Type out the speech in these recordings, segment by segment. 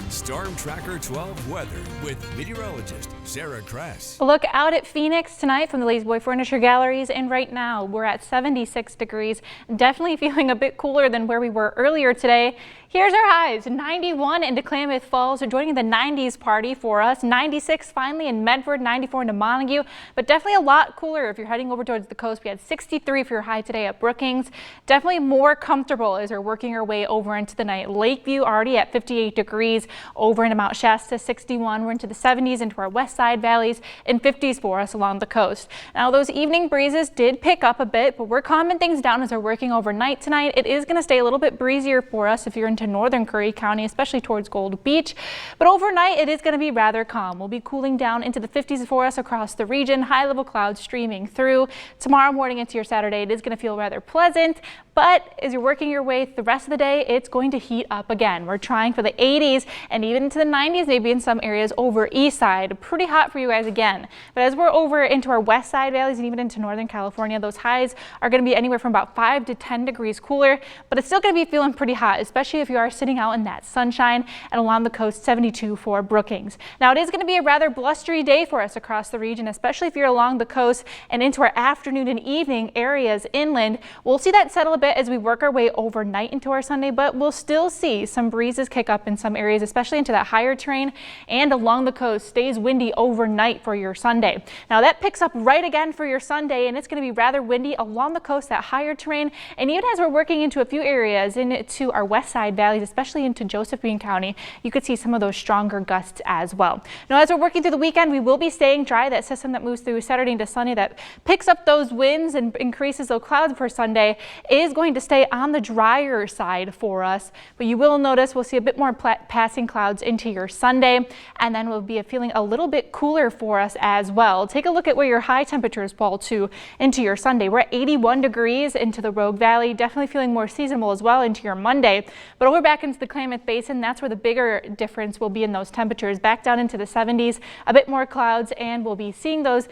Storm Tracker 12 weather with meteorologist Sarah Kress. A look out at Phoenix tonight from the Lazy Boy Furniture Galleries, and right now we're at 76 degrees. Definitely feeling a bit cooler than where we were earlier today. Here's our highs: 91 into Klamath Falls. We're joining the 90s party for us. 96 finally in Medford, 94 into Montague, but definitely a lot cooler if you're heading over towards the coast. We had 63 for your high today at Brookings. Definitely more comfortable as we're working our way over into the night. Lakeview already at 58 degrees. Over into Mount Shasta, 61. We're into the 70s into our west side valleys, and 50s for us along the coast. Now those evening breezes did pick up a bit, but we're calming things down as we're working overnight tonight. It is going to stay a little bit breezier for us if you're into northern Curry County, especially towards Gold Beach. But overnight it is going to be rather calm. We'll be cooling down into the 50s for us across the region. High level clouds streaming through. Tomorrow morning into your Saturday, it is going to feel rather pleasant. But as you're working your way the rest of the day, it's going to heat up again. We're trying for the 80s and even into the 90s, maybe in some areas over east side. Pretty hot for you guys again. But as we're over into our west side valleys and even into northern California, those highs are going to be anywhere from about 5 to 10 degrees cooler, but it's still going to be feeling pretty hot, especially if you are sitting out in that sunshine. And along the coast, 72 for Brookings. Now it is going to be a rather blustery day for us across the region, especially if you're along the coast and into our afternoon and evening areas inland. We'll see that settle a bit as we work our way overnight into our Sunday, but we'll still see some breezes kick up in some areas, especially into that higher terrain, and along the coast stays windy overnight for your Sunday. Now that picks up right again for your Sunday, and it's going to be rather windy along the coast, that higher terrain, and even as we're working into a few areas into our west side valleys, especially into Josephine County, you could see some of those stronger gusts as well. Now as we're working through the weekend, we will be staying dry. That system that moves through Saturday into Sunday that picks up those winds and increases those clouds for Sunday is going to stay on the drier side for us, but you will notice we'll see a bit more passing clouds into your Sunday, and then we'll be feeling a little bit cooler for us as well. Take a look at where your high temperatures fall to into your Sunday. We're at 81 degrees into the Rogue Valley, definitely feeling more seasonal as well into your Monday, but over back into the Klamath Basin, that's where the bigger difference will be in those temperatures. Back down into the 70s, a bit more clouds, and we'll be seeing those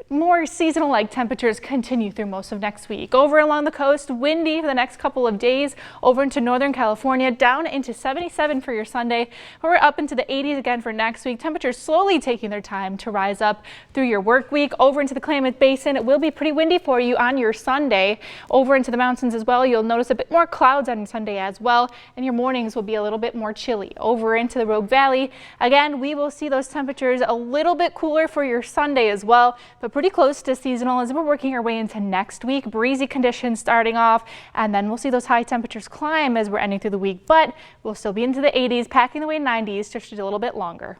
more seasonal-like temperatures continue through most of next week. Over along the coast, windy for the next couple of days. Over into northern California, down into 77 for your Sunday. We're up into the 80s again for next week. Temperatures slowly taking their time to rise up through your work week. Over into the Klamath Basin, it will be pretty windy for you on your Sunday. Over into the mountains as well, you'll notice a bit more clouds on Sunday as well, and your mornings will be a little bit more chilly. Over into the Rogue Valley, again, we will see those temperatures a little bit cooler for your Sunday as well, but pretty close to seasonal as we're working our way into next week. Breezy conditions starting off, and then we'll see those high temperatures climb as we're ending through the week, but we'll still be into the 80s, packing the way 90s just a little bit longer.